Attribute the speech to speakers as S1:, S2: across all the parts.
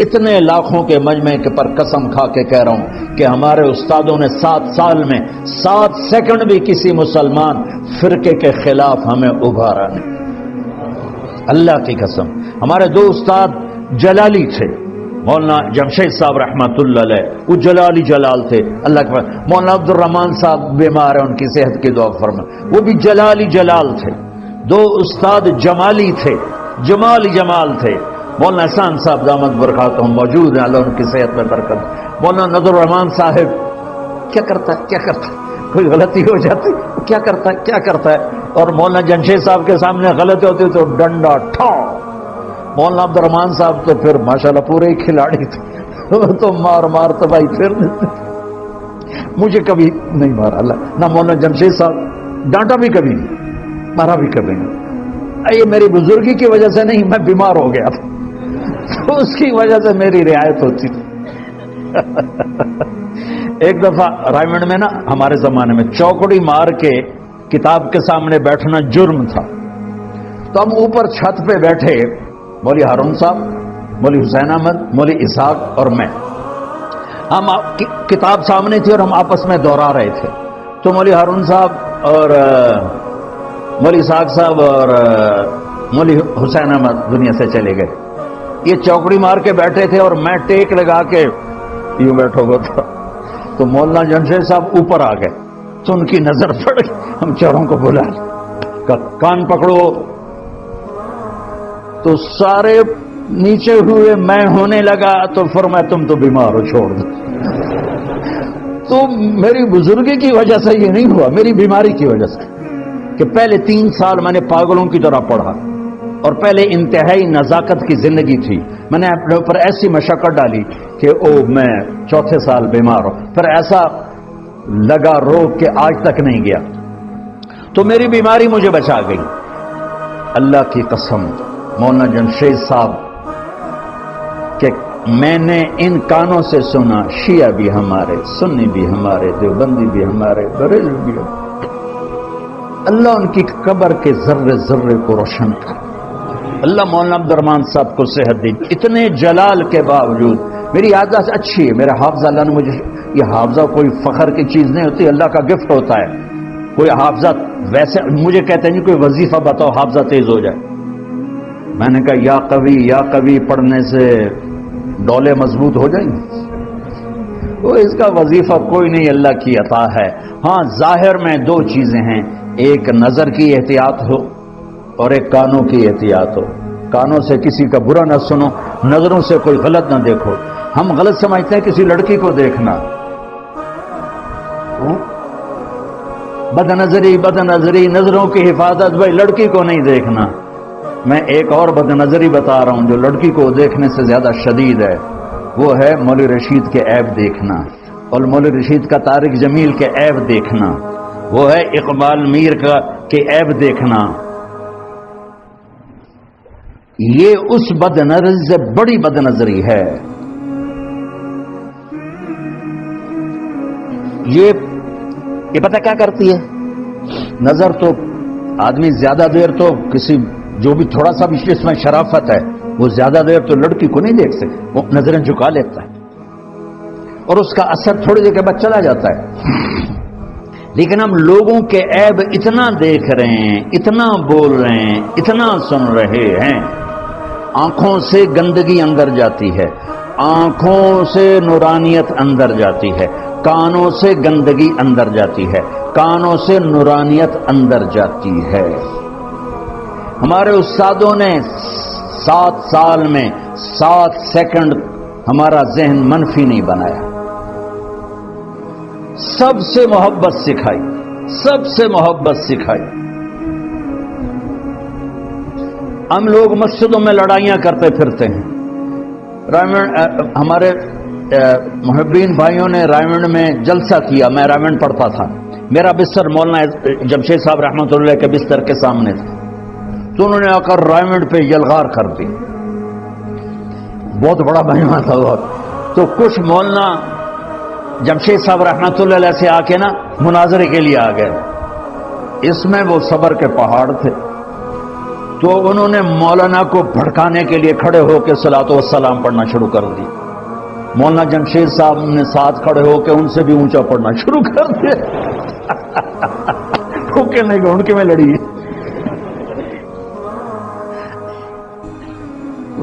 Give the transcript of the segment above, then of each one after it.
S1: اتنے لاکھوں کے مجمع کے پر قسم کھا کے کہہ رہا ہوں کہ ہمارے استادوں نے 7 سال میں 7 سیکنڈ بھی کسی مسلمان فرقے کے خلاف ہمیں ابھارا نہیں. اللہ کی قسم. ہمارے 2 استاد جلالی تھے، مولانا جمشید صاحب رحمۃ اللہ علیہ، وہ جلالی جلال تھے. اللہ کے مولانا عبد الرحمان صاحب بیمار ہیں، ان کی صحت کی دعا فرما، وہ بھی جلالی جلال تھے. 2 استاد جمالی تھے، جمالی جمال تھے. مولانا احسان صاحب دامت برکاتہم موجود ہیں، اللہ ان کی صحت میں برکت. مولانا نذر الرحمان صاحب کیا کرتا ہے کوئی غلطی ہو جاتی کیا کرتا ہے. اور مولانا جمشید صاحب کے سامنے غلطی ہوتی تو ڈنڈا ٹھا. مولانا عبد الرحمان صاحب تو پھر ماشاءاللہ پورے ہی کھلاڑی تھے، تو مار تو بھائی پھر مجھے کبھی نہیں مارا اللہ، نہ مولانا جمشید صاحب ڈانٹا بھی کبھی نہیں، مارا بھی کبھی نہیں. یہ میری بزرگی کی وجہ سے نہیں، میں بیمار ہو گیا تھا تو اس کی وجہ سے میری رعایت ہوتی تھی. ایک دفعہ رائمنڈ میں نا ہمارے زمانے میں چوکڑی مار کے کتاب کے سامنے بیٹھنا جرم تھا. تو ہم اوپر چھت پہ بیٹھے، مولوی ہارون صاحب، مولوی حسین احمد، مولوی اسحاق اور میں. ہم کتاب سامنے تھی اور ہم آپس میں دوہرا رہے تھے. تو مولوی ہارون صاحب اور مولوی اسحاق صاحب اور مولوی حسین احمد دنیا سے چلے گئے. یہ چوکڑی مار کے بیٹھے تھے اور میں ٹیک لگا کے یوں بیٹھا ہوا تھا. تو مولانا جمشید صاحب اوپر آ گئے تو ان کی نظر پڑ گئی. ہم چاروں کو بلا کان پکڑو، تو سارے نیچے ہوئے، میں ہونے لگا تو فرمایا تم تو بیمار ہو، چھوڑ دو. تو میری بزرگی کی وجہ سے یہ نہیں ہوا، میری بیماری کی وجہ سے کہ پہلے 3 سال میں نے پاگلوں کی طرح پڑھا اور پہلے انتہائی نزاکت کی زندگی تھی. میں نے اپنے اوپر ایسی مشقت ڈالی کہ میں 4تھے سال بیمار ہوں، پھر ایسا لگا روگ کہ آج تک نہیں گیا. تو میری بیماری مجھے بچا گئی. اللہ کی قسم مولانا جمشید صاحب کہ میں نے ان کانوں سے سنا، شیعہ بھی ہمارے، سنی بھی ہمارے، دیوبندی بھی ہمارے، بریلوی بھی ہمارے. اللہ ان کی قبر کے ذرے ذرے کو روشن کر. اللہ مولانا عبد الرحمان صاحب کو صحت دی. اتنے جلال کے باوجود میری عادت اچھی ہے، میرا حافظہ اللہ نے مجھے، یہ حافظہ کوئی فخر کی چیز نہیں ہوتی، اللہ کا گفٹ ہوتا ہے. کوئی حافظہ ویسے مجھے کہتے ہیں کوئی وظیفہ بتاؤ حافظہ تیز ہو جائے. میں نے کہا یا قوی پڑھنے سے ڈولے مضبوط ہو جائیں گے. تو اس کا وظیفہ کوئی نہیں، اللہ کی عطا ہے. ہاں ظاہر میں 2 چیزیں ہیں، ایک نظر کی احتیاط ہو اور ایک کانوں کی احتیاط ہو. کانوں سے کسی کا برا نہ سنو، نظروں سے کوئی غلط نہ دیکھو. ہم غلط سمجھتے ہیں کسی لڑکی کو دیکھنا، بد نظری نظروں کی حفاظت، بھائی لڑکی کو نہیں دیکھنا. میں ایک اور بد نظری بتا رہا ہوں جو لڑکی کو دیکھنے سے زیادہ شدید ہے، وہ ہے مولوی رشید کے عیب دیکھنا، اور مولوی رشید کا طارق جمیل کے عیب دیکھنا، وہ ہے اقبال میر کے عیب دیکھنا. یہ اس بد نظری سے بڑی بد نظری ہے. یہ پتہ کیا کرتی ہے نظر؟ تو آدمی زیادہ دیر تو کسی جو بھی تھوڑا سا بھی اس میں شرافت ہے وہ زیادہ دیر تو لڑکی کو نہیں دیکھ سکتے، وہ نظریں جھکا لیتا ہے اور اس کا اثر تھوڑی دیر کے بعد چلا جاتا ہے. لیکن ہم لوگوں کے عیب اتنا دیکھ رہے ہیں، اتنا بول رہے ہیں، اتنا سن رہے ہیں. آنکھوں سے گندگی اندر جاتی ہے، آنکھوں سے نورانیت اندر جاتی ہے، کانوں سے گندگی اندر جاتی ہے، کانوں سے نورانیت اندر جاتی ہے. ہمارے استادوں نے 7 سال میں 7 سیکنڈ ہمارا ذہن منفی نہیں بنایا. سب سے محبت سکھائی، سب سے محبت سکھائی. ہم لوگ مسجدوں میں لڑائیاں کرتے پھرتے ہیں. ہمارے محبین بھائیوں نے رائمنڈ میں جلسہ کیا، میں رائمنڈ پڑھتا تھا، میرا بستر مولانا جمشید صاحب رحمۃ اللہ کے بستر کے سامنے تھا. تو انہوں نے آ کر رائمنڈ پہ یلغار کر دی. بہت بڑا مہمان تھا وہ. تو کچھ مولانا جمشید صاحب رحمۃ اللہ علیہ سے آ کے نا مناظرے کے لیے آ گئے. اس میں وہ صبر کے پہاڑ تھے. تو انہوں نے مولانا کو بھڑکانے کے لیے کھڑے ہو کے صلاۃ و سلام پڑھنا شروع کر دی. مولانا جمشید صاحب نے ساتھ کھڑے ہو کے ان سے بھی اونچا پڑھنا شروع کر دیا. نہیں کہ ان کے میں لڑی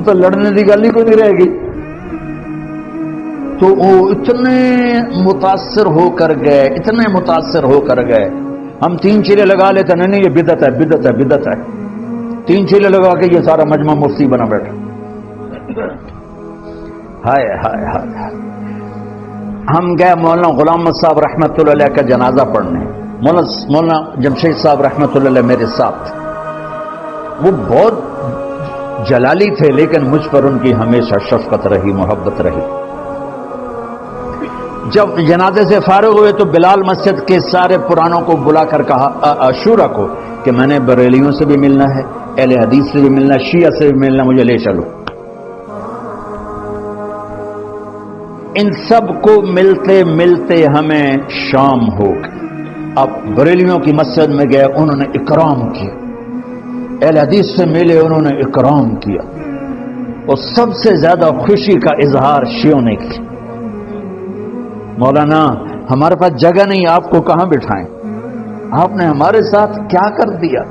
S1: تو لڑنے کی گل ہی کوئی نہیں رہے گی. تو وہ اتنے متاثر ہو کر گئے، اتنے متاثر ہو کر گئے. ہم 3 چیلے لگا لیتے، نہیں یہ بدعت ہے بدعت ہے بدعت ہے. 3 چیلے لگا کے یہ سارا مجمع مفتی بنا بیٹھا. ہائے ہائے ہائے. ہم گئے مولانا غلام محمد صاحب رحمۃ اللہ علیہ کا جنازہ پڑھنے. مولانا جمشید صاحب رحمۃ اللہ علیہ میرے ساتھ. وہ بہت جلالی تھے لیکن مجھ پر ان کی ہمیشہ شفقت رہی، محبت رہی. جب جنازے سے فارغ ہوئے تو بلال مسجد کے سارے پرانوں کو بلا کر کہا، شورا کو، کہ میں نے بریلیوں سے بھی ملنا ہے، اہل حدیث سے بھی ملنا ہے، شیعہ سے بھی ملنا، مجھے لے چلو. ان سب کو ملتے ملتے ہمیں شام ہو گئی. اب بریلیوں کی مسجد میں گئے، انہوں نے اکرام کیا. اہل حدیث سے ملے، انہوں نے اکرام کیا. اور سب سے زیادہ خوشی کا اظہار شیعوں نے کیا. مولانا ہمارے پاس جگہ نہیں، آپ کو کہاں بٹھائیں؟ آپ نے ہمارے ساتھ کیا کر دیا؟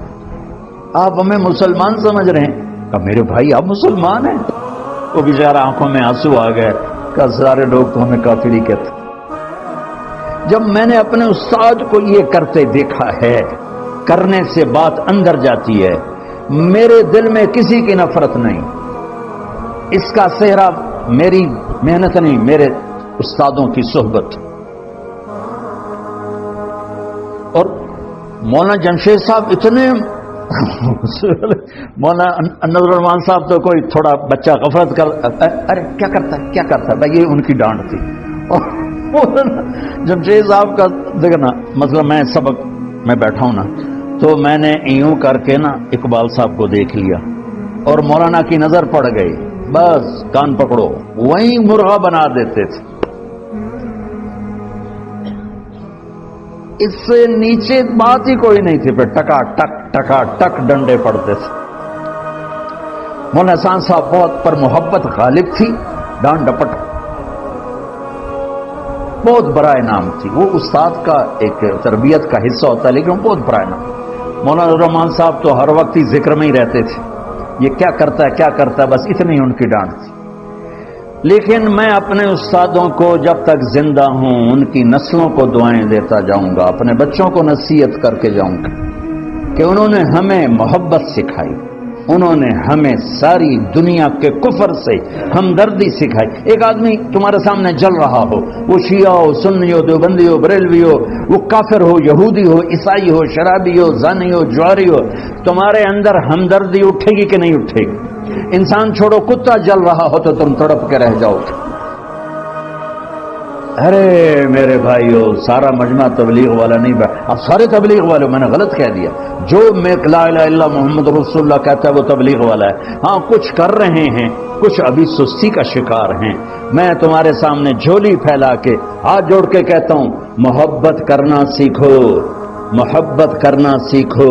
S1: آپ ہمیں مسلمان سمجھ رہے ہیں؟ کہا میرے بھائی آپ مسلمان ہیں. وہ بیچارہ آنکھوں میں آنسو آ گئے. کہ سارے لوگ تو ہمیں کافری کہتے. جب میں نے اپنے استاد کو یہ کرتے دیکھا ہے، کرنے سے بات اندر جاتی ہے. میرے دل میں کسی کی نفرت نہیں. اس کا صحرا میری محنت نہیں، میرے استادوں کی صحبت. اور مولانا جمشید صاحب اتنے مولانا نظر الرحمان صاحب تو کوئی تھوڑا بچہ غفلت کر، ارے کیا کرتا ہے کیا کرتا ہے بھائی، یہ ان کی ڈانٹ تھی. اور جمشید صاحب کا دیکھنا مطلب، میں سبق میں بیٹھا ہوں نا، تو میں نے یوں کر کے نا اقبال صاحب کو دیکھ لیا اور مولانا کی نظر پڑ گئی، بس کان پکڑو، وہیں مرغا بنا دیتے تھے. اس سے نیچے بات ہی کوئی نہیں تھی. پھر ٹکا ٹک ڈنڈے پڑتے تھے. مولانا احسان صاحب بہت پر محبت غالب تھی، ڈانٹ ڈپٹ بہت بڑا انعام تھی. وہ استاد کا ایک تربیت کا حصہ ہوتا ہے لیکن وہ بہت بڑا انعام. مولانا رحمان صاحب تو ہر وقت ہی ذکر میں ہی رہتے تھے، یہ کیا کرتا ہے کیا کرتا ہے، بس اتنی ان کی ڈانٹ تھی. لیکن میں اپنے استادوں کو جب تک زندہ ہوں ان کی نسلوں کو دعائیں دیتا جاؤں گا، اپنے بچوں کو نصیحت کر کے جاؤں گا کہ انہوں نے ہمیں محبت سکھائی، انہوں نے ہمیں ساری دنیا کے کفر سے ہمدردی سکھائی. ایک آدمی تمہارے سامنے جل رہا ہو، وہ شیعہ ہو، سنی ہو، دیوبندی ہو، بریلوی ہو، وہ کافر ہو، یہودی ہو، عیسائی ہو، شرابی ہو، زانی ہو، جواری ہو، تمہارے اندر ہمدردی اٹھے گی کہ نہیں اٹھے گی؟ انسان چھوڑو، کتا جل رہا ہو تو تم تڑپ کے رہ جاؤ. ارے میرے بھائیو، سارا مجمع تبلیغ والا نہیں، اب سارے تبلیغ والے، میں نے غلط کہہ دیا. جو میں لا الہ الا اللہ محمد رسول اللہ کہتا ہے وہ تبلیغ والا ہے. ہاں کچھ کر رہے ہیں، کچھ ابھی سستی کا شکار ہیں. میں تمہارے سامنے جھولی پھیلا کے ہاتھ جوڑ کے کہتا ہوں، محبت کرنا سیکھو، محبت کرنا سیکھو.